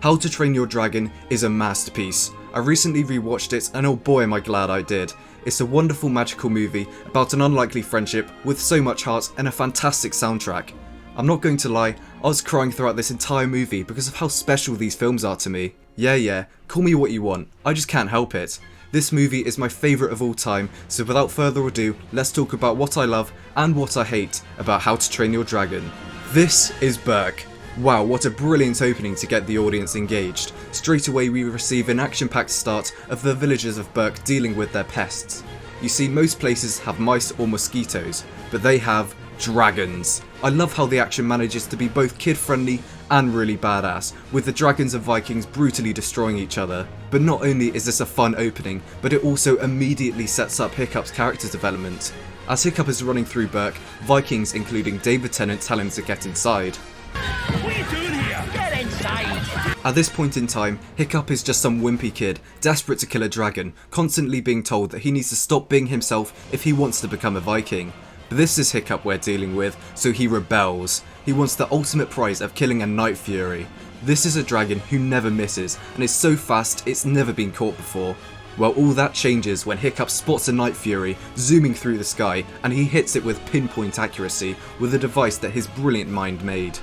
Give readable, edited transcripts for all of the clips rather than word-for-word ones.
How to Train Your Dragon is a masterpiece. I recently rewatched it and oh boy am I glad I did. It's a wonderful magical movie about an unlikely friendship with so much heart and a fantastic soundtrack. I'm not going to lie, I was crying throughout this entire movie because of how special these films are to me. Yeah, call me what you want, I just can't help it. This movie is my favourite of all time, so without further ado, let's talk about what I love and what I hate about How to Train Your Dragon. This is Berk. Wow, what a brilliant opening to get the audience engaged. Straight away we receive an action-packed start of the villagers of Berk dealing with their pests. You see, most places have mice or mosquitoes, but they have dragons. I love how the action manages to be both kid-friendly and really badass, with the dragons and Vikings brutally destroying each other. But not only is this a fun opening, but it also immediately sets up Hiccup's character development. As Hiccup is running through Berk, Vikings including David Tennant tell him to get inside. What are you doing here? Get inside! At this point in time, Hiccup is just some wimpy kid, desperate to kill a dragon, constantly being told that he needs to stop being himself if he wants to become a Viking. But this is Hiccup we're dealing with, so he rebels. He wants the ultimate prize of killing a Night Fury. This is a dragon who never misses, and is so fast it's never been caught before. Well, all that changes when Hiccup spots a Night Fury zooming through the sky, and he hits it with pinpoint accuracy with a device that his brilliant mind made.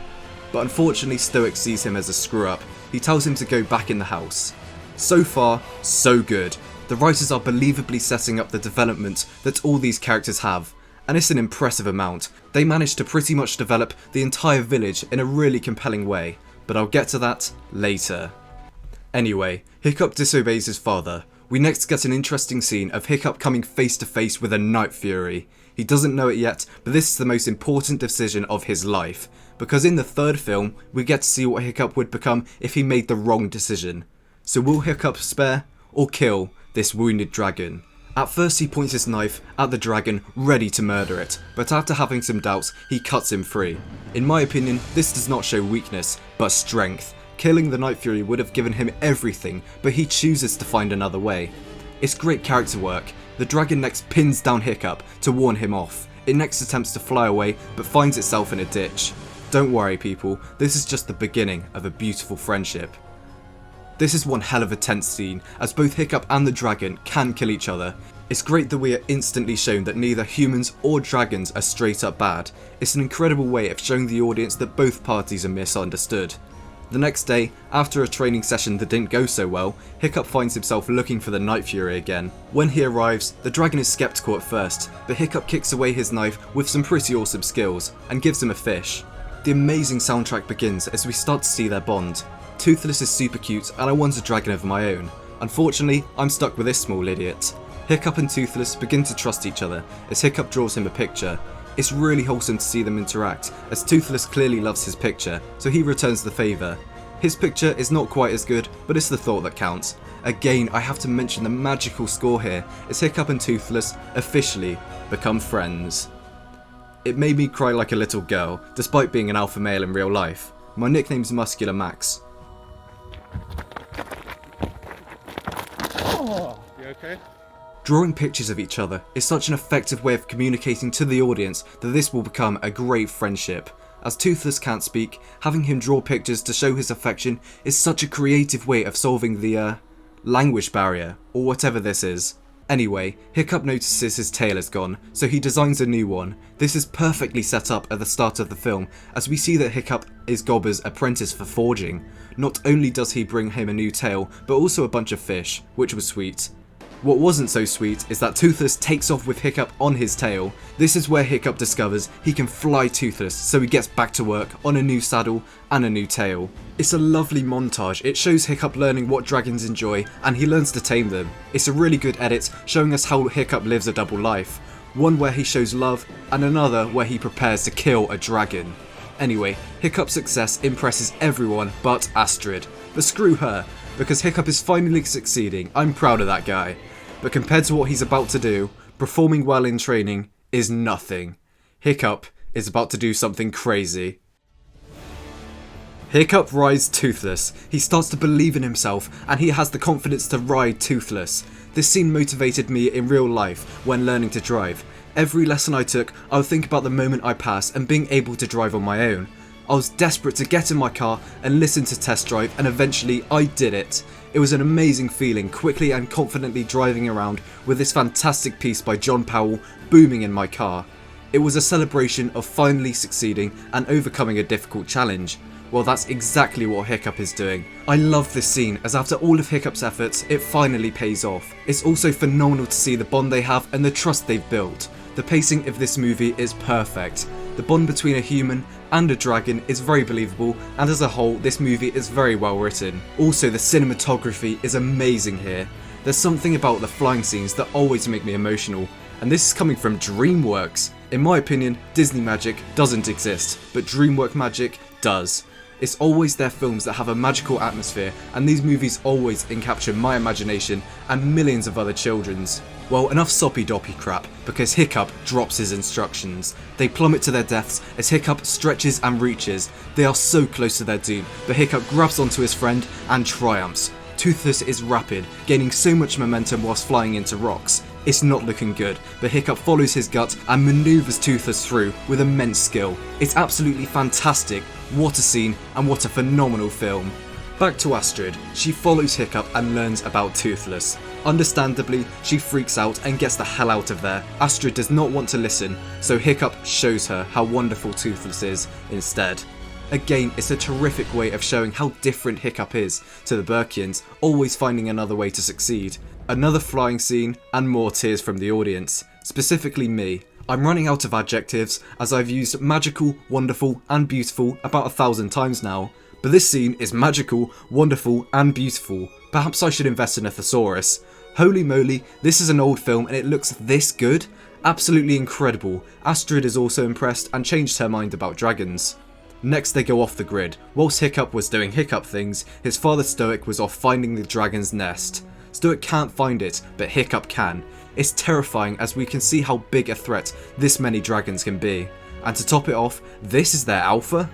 But unfortunately Stoic sees him as a screw-up. He tells him to go back in the house. So far, so good. The writers are believably setting up the development that all these characters have, and it's an impressive amount. They managed to pretty much develop the entire village in a really compelling way, but I'll get to that later. Anyway, Hiccup disobeys his father. We next get an interesting scene of Hiccup coming face to face with a Night Fury. He doesn't know it yet, but this is the most important decision of his life, because in the third film, we get to see what Hiccup would become if he made the wrong decision. So will Hiccup spare or kill this wounded dragon? At first he points his knife at the dragon, ready to murder it, but after having some doubts, he cuts him free. In my opinion, this does not show weakness, but strength. Killing the Night Fury would have given him everything, but he chooses to find another way. It's great character work. The dragon next pins down Hiccup to warn him off. It next attempts to fly away, but finds itself in a ditch. Don't worry people, this is just the beginning of a beautiful friendship. This is one hell of a tense scene, as both Hiccup and the dragon can kill each other. It's great that we are instantly shown that neither humans or dragons are straight up bad. It's an incredible way of showing the audience that both parties are misunderstood. The next day, after a training session that didn't go so well, Hiccup finds himself looking for the Night Fury again. When he arrives, the dragon is skeptical at first, but Hiccup kicks away his knife with some pretty awesome skills, and gives him a fish. The amazing soundtrack begins as we start to see their bond. Toothless is super cute and I want a dragon of my own. Unfortunately, I'm stuck with this small idiot. Hiccup and Toothless begin to trust each other as Hiccup draws him a picture. It's really wholesome to see them interact, as Toothless clearly loves his picture, so he returns the favour. His picture is not quite as good, but it's the thought that counts. Again, I have to mention the magical score here, as Hiccup and Toothless officially become friends. It made me cry like a little girl, despite being an alpha male in real life. My nickname's Muscular Max. You okay? Drawing pictures of each other is such an effective way of communicating to the audience that this will become a great friendship. As Toothless can't speak, having him draw pictures to show his affection is such a creative way of solving the, language barrier, or whatever this is. Anyway, Hiccup notices his tail is gone, so he designs a new one. This is perfectly set up at the start of the film, as we see that Hiccup is Gobber's apprentice for forging. Not only does he bring him a new tail, but also a bunch of fish, which was sweet. What wasn't so sweet is that Toothless takes off with Hiccup on his tail. This is where Hiccup discovers he can fly Toothless, so he gets back to work on a new saddle and a new tail. It's a lovely montage. It shows Hiccup learning what dragons enjoy and he learns to tame them. It's a really good edit showing us how Hiccup lives a double life. One where he shows love and another where he prepares to kill a dragon. Anyway, Hiccup's success impresses everyone but Astrid. But screw her, because Hiccup is finally succeeding. I'm proud of that guy. But compared to what he's about to do, performing well in training is nothing. Hiccup is about to do something crazy. Hiccup rides Toothless. He starts to believe in himself and he has the confidence to ride Toothless. This scene motivated me in real life when learning to drive. Every lesson I took, I would think about the moment I passed and being able to drive on my own. I was desperate to get in my car and listen to Test Drive, and eventually I did it. It was an amazing feeling, quickly and confidently driving around with this fantastic piece by John Powell booming in my car. It was a celebration of finally succeeding and overcoming a difficult challenge. Well, that's exactly what Hiccup is doing. I love this scene, as after all of Hiccup's efforts, it finally pays off. It's also phenomenal to see the bond they have and the trust they've built. The pacing of this movie is perfect. The bond between a human and a dragon is very believable, and as a whole, this movie is very well written. Also, the cinematography is amazing here. There's something about the flying scenes that always make me emotional, and this is coming from DreamWorks. In my opinion, Disney magic doesn't exist, but DreamWorks magic does. It's always their films that have a magical atmosphere, and these movies always encapture my imagination and millions of other children's. Well, enough soppy doppy crap, because Hiccup drops his instructions. They plummet to their deaths as Hiccup stretches and reaches. They are so close to their doom, but Hiccup grabs onto his friend and triumphs. Toothless is rapid, gaining so much momentum whilst flying into rocks. It's not looking good, but Hiccup follows his gut and manoeuvres Toothless through with immense skill. It's absolutely fantastic. What a scene, and what a phenomenal film. Back to Astrid. She follows Hiccup and learns about Toothless. Understandably, she freaks out and gets the hell out of there. Astrid does not want to listen, so Hiccup shows her how wonderful Toothless is instead. Again, it's a terrific way of showing how different Hiccup is to the Burkians, always finding another way to succeed. Another flying scene, and more tears from the audience. Specifically me. I'm running out of adjectives, as I've used magical, wonderful, and beautiful about 1,000 times now. But this scene is magical, wonderful, and beautiful. Perhaps I should invest in a thesaurus. Holy moly, this is an old film and it looks this good? Absolutely incredible. Astrid is also impressed and changed her mind about dragons. Next they go off the grid. Whilst Hiccup was doing Hiccup things, his father Stoic was off finding the dragon's nest. Stoic can't find it, but Hiccup can. It's terrifying, as we can see how big a threat this many dragons can be. And to top it off, this is their alpha?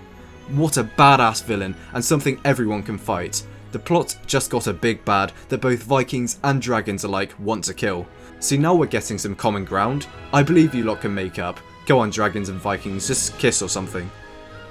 What a badass villain, and something everyone can fight. The plot just got a big bad that both Vikings and dragons alike want to kill. See, now we're getting some common ground. I believe you lot can make up. Go on, dragons and Vikings, just kiss or something.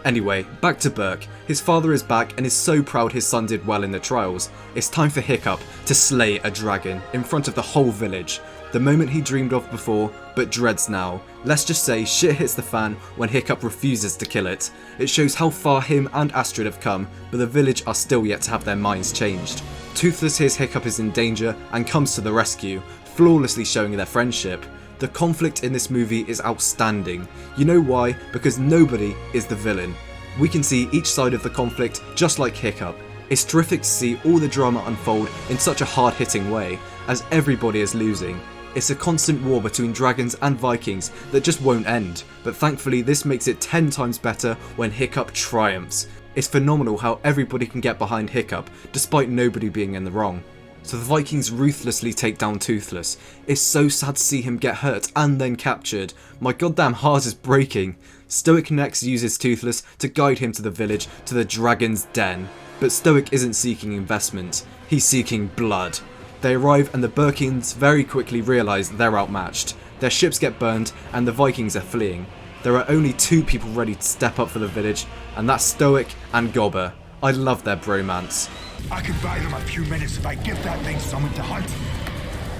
Anyway, back to Berk. His father is back and is so proud his son did well in the trials. It's time for Hiccup to slay a dragon in front of the whole village. The moment he dreamed of before, but dreads now. Let's just say shit hits the fan when Hiccup refuses to kill it. It shows how far him and Astrid have come, but the village are still yet to have their minds changed. Toothless hears Hiccup is in danger and comes to the rescue, flawlessly showing their friendship. The conflict in this movie is outstanding. You know why? Because nobody is the villain. We can see each side of the conflict just like Hiccup. It's terrific to see all the drama unfold in such a hard-hitting way, as everybody is losing. It's a constant war between dragons and Vikings that just won't end, but thankfully this makes it 10 times better when Hiccup triumphs. It's phenomenal how everybody can get behind Hiccup, despite nobody being in the wrong. So the Vikings ruthlessly take down Toothless. It's so sad to see him get hurt and then captured. My goddamn heart is breaking. Stoic next uses Toothless to guide him to the village to the dragon's den. But Stoic isn't seeking investment, he's seeking blood. They arrive and the Burkians very quickly realise they're outmatched. Their ships get burned and the Vikings are fleeing. There are only 2 people ready to step up for the village, and that's Stoic and Gobber. I love their bromance. I could buy them a few minutes if I give that thing someone to hunt.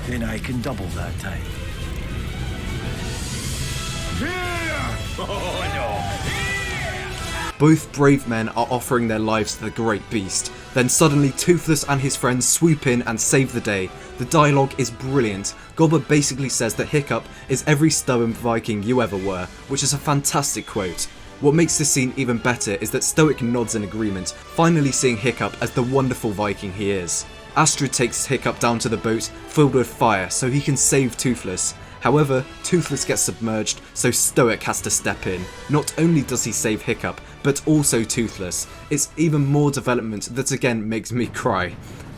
Then I can double that time. Oh no! Both brave men are offering their lives to the great beast. Then suddenly Toothless and his friends swoop in and save the day. The dialogue is brilliant. Gobber basically says that Hiccup is every stubborn Viking you ever were, which is a fantastic quote. What makes this scene even better is that Stoic nods in agreement, finally seeing Hiccup as the wonderful Viking he is. Astrid takes Hiccup down to the boat filled with fire so he can save Toothless. However, Toothless gets submerged, so Stoic has to step in. Not only does he save Hiccup, but also Toothless. It's even more development that again makes me cry.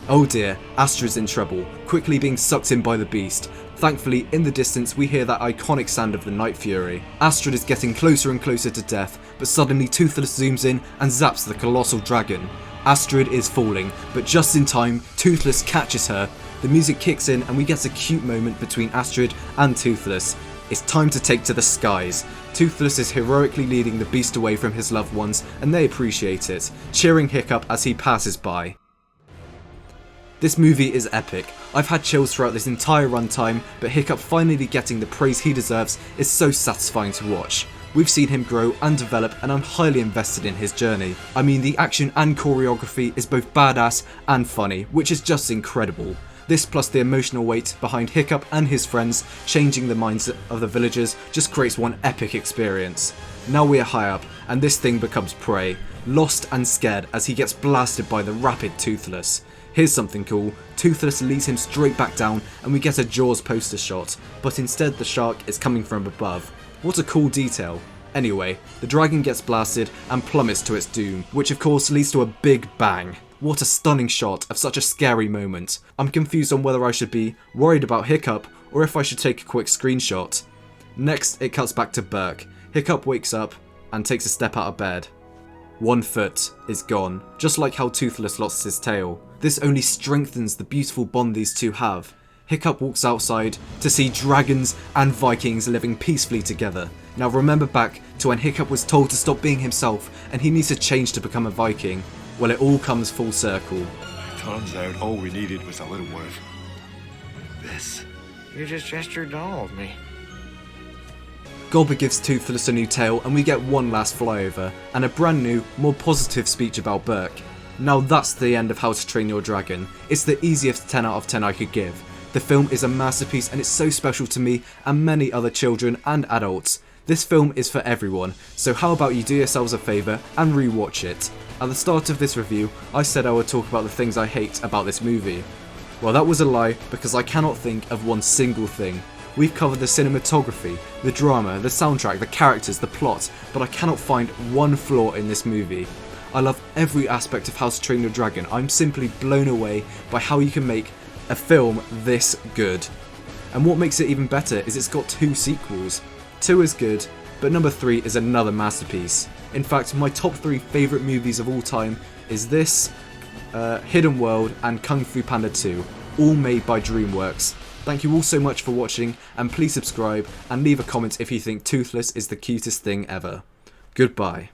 Oh dear, Astrid's in trouble, quickly being sucked in by the beast. Thankfully, in the distance we hear that iconic sound of the Night Fury. Astrid is getting closer and closer to death, but suddenly Toothless zooms in and zaps the colossal dragon. Astrid is falling, but just in time, Toothless catches her. The music kicks in and we get a cute moment between Astrid and Toothless. It's time to take to the skies. Toothless is heroically leading the beast away from his loved ones, and they appreciate it, cheering Hiccup as he passes by. This movie is epic. I've had chills throughout this entire runtime, but Hiccup finally getting the praise he deserves is so satisfying to watch. We've seen him grow and develop, and I'm highly invested in his journey. I mean, the action and choreography is both badass and funny, which is just incredible. This plus the emotional weight behind Hiccup and his friends changing the minds of the villagers just creates one epic experience. Now we are high up, and this thing becomes prey, lost and scared as he gets blasted by the rapid Toothless. Here's something cool, Toothless leads him straight back down and we get a Jaws poster shot, but instead the shark is coming from above. What a cool detail. Anyway, the dragon gets blasted and plummets to its doom, which of course leads to a big bang. What a stunning shot of such a scary moment. I'm confused on whether I should be worried about Hiccup or if I should take a quick screenshot. Next, it cuts back to Burke. Hiccup wakes up and takes a step out of bed. One foot is gone, just like how Toothless lost his tail. This only strengthens the beautiful bond these two have. Hiccup walks outside to see dragons and Vikings living peacefully together. Now remember back to when Hiccup was told to stop being himself and he needs to change to become a Viking. Well, it all comes full circle. Turns out all we needed was a little of this. You just gestured to all of me. Golber gives Toothless a new tail and we get one last flyover, and a brand new, more positive speech about Burke. Now that's the end of How to Train Your Dragon. It's the easiest 10 out of 10 I could give. The film is a masterpiece and it's so special to me and many other children and adults. This film is for everyone, so how about you do yourselves a favour and rewatch it. At the start of this review, I said I would talk about the things I hate about this movie. Well, that was a lie, because I cannot think of one single thing. We've covered the cinematography, the drama, the soundtrack, the characters, the plot, but I cannot find one flaw in this movie. I love every aspect of How to Train Your Dragon. I'm simply blown away by how you can make a film this good. And what makes it even better is it's got 2 sequels. 2 is good, but number 3 is another masterpiece. In fact, my top 3 favourite movies of all time is this, Hidden World and Kung Fu Panda 2, all made by DreamWorks. Thank you all so much for watching, and please subscribe and leave a comment if you think Toothless is the cutest thing ever. Goodbye.